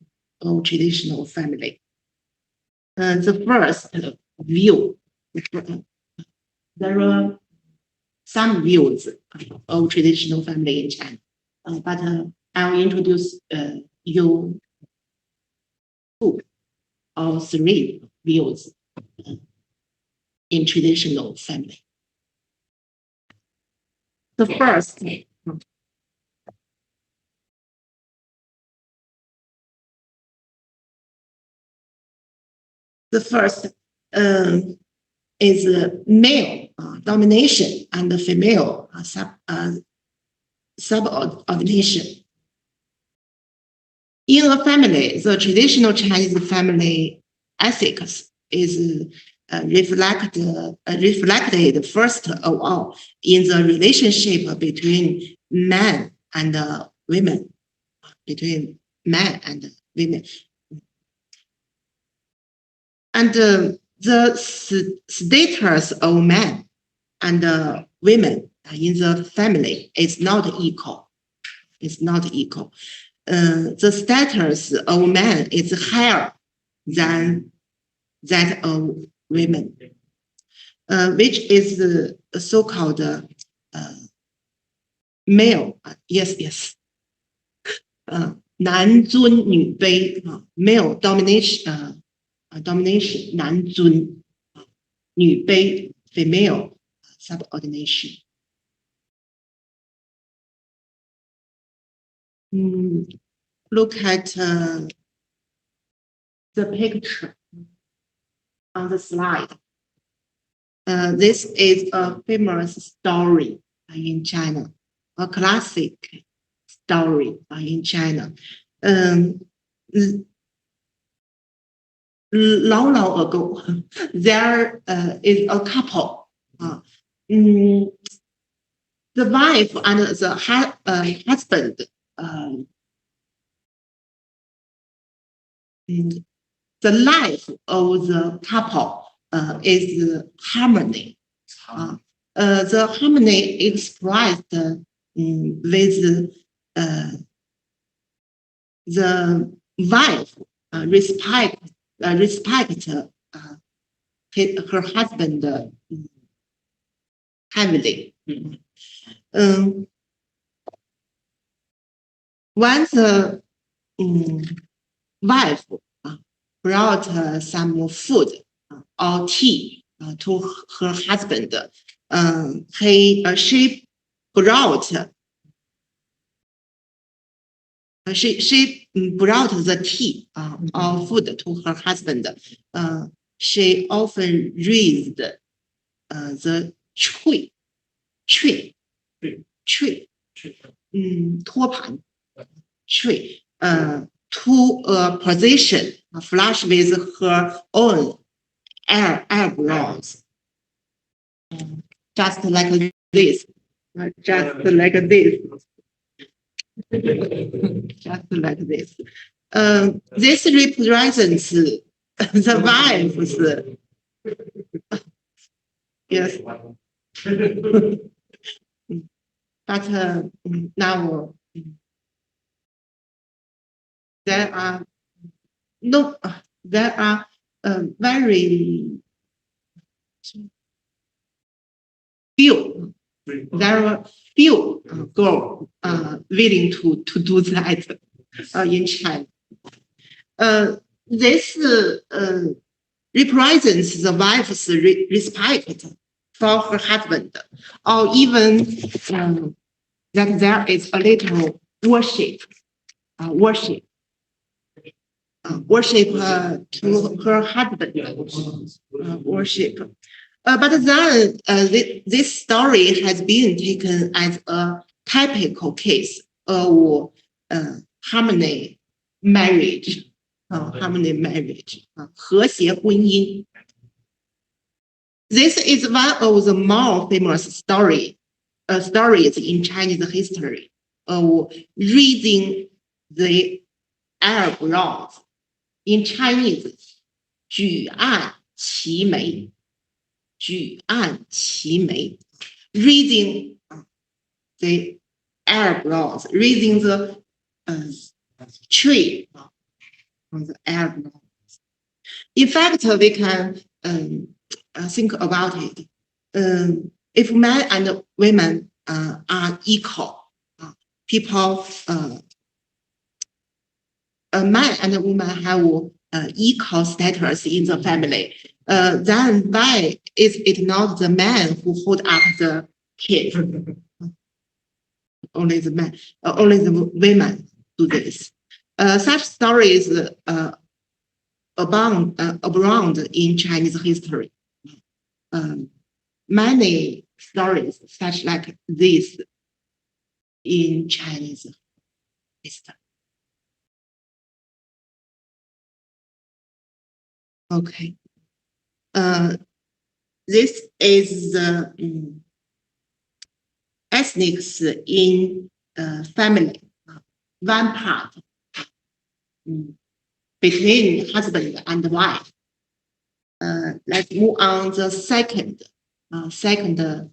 of traditional family. The first view, there are some views of traditional family in China, but I will introduce you two or three views in traditional family. The first is male domination and the female subordination. In a family, the traditional Chinese family ethics is reflected first of all in the relationship between men and women, between men and women. And the status of men and women in the family is not equal. It's not equal. The status of men is higher than that of women, which is the so-called male. Yes. 男尊女卑 male domination domination 男尊女卑 female subordination. Look at the picture on the slide. This is a famous story in China, a classic story in China. Long ago, there is a couple. The wife and the husband. The life of the couple is harmony. The harmony expressed with the wife respect her husband heavily. Once the wife brought some food or tea to her husband, she brought the tea or food to her husband. She often raised the tray, 托盘 tray to a position flush with her own eyebrows, just like this, just like this. Just like this. This represents the wife's, yes. But now there are very few. There are few girls willing to do that in China. This represents the wife's respect for her husband, or even that there is a little worship to her husband, worship. But then this story has been taken as a typical case of harmony marriage, 和谐婚姻. This is one of the more famous stories in Chinese history of raising the eyebrows. In Chinese, 举案齐眉. 举案齐眉, raising the eyebrows, raising the tree on the eyebrows. In fact, we can think about it. If men and women are equal, people, men and women have equal status in the family. Then why is it not the man who hold up the kid? Only the men, only the women do this. Such stories abound in Chinese history. Many stories such like this in Chinese history. Okay. This is the ethnics in family, one part between husband and wife. Let's move on the second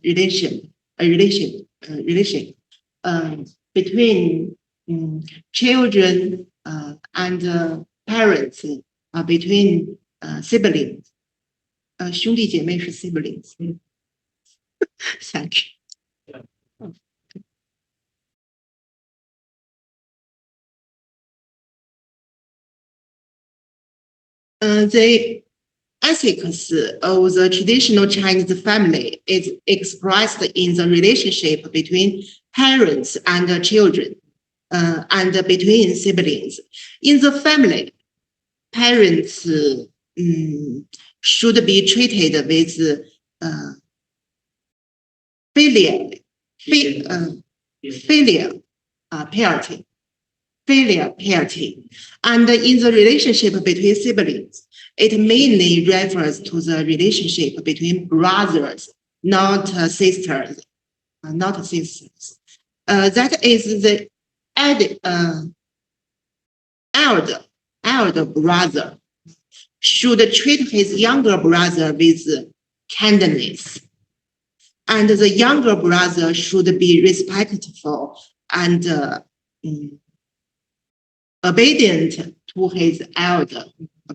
relation between children and parents, between siblings. 兄弟姐妹是 siblings. Thank you. The ethics of the traditional Chinese family is expressed in the relationship between parents and children, and between siblings. In the family, parents should be treated with filial piety. And in the relationship between siblings, it mainly refers to the relationship between brothers, not sisters. That is the elder brother should treat his younger brother with kindness, and the younger brother should be respectful and obedient to his elder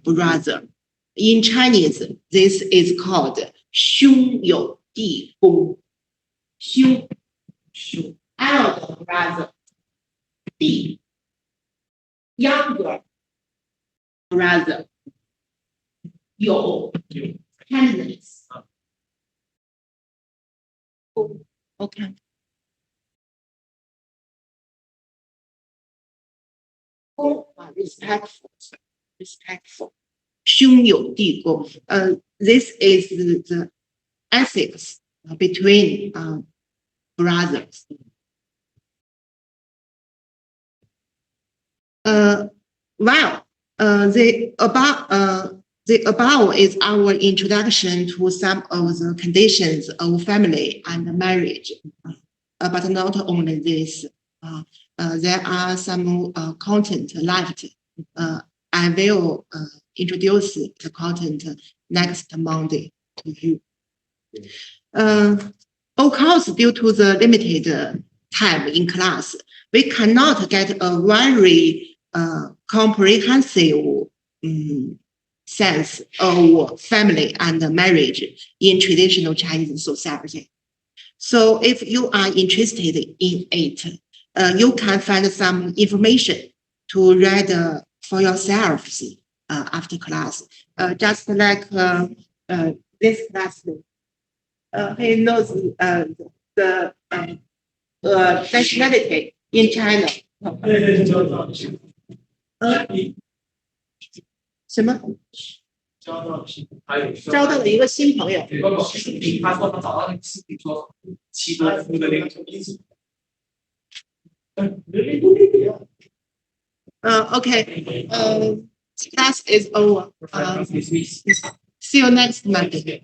brother. In Chinese, this is called 兄友弟恭。兄 elder brother, 弟 younger brother, 友 kindness. Okay. Respectful. 兄友弟恭. This is the ethics between brothers. The above is our introduction to some of the conditions of family and marriage. But not only this, there are some content left. I will introduce the content next Monday to you. Of course, due to the limited time in class, we cannot get a very comprehensive sense of family and marriage in traditional Chinese society. So if you are interested in it, you can find some information to read for yourselves after class. Just like this class, he knows the nationality in China. 什么？交到了一个新朋友。他说他找到那个视频，说七多夫的那个意思。Okay. Class is over. See you next Monday.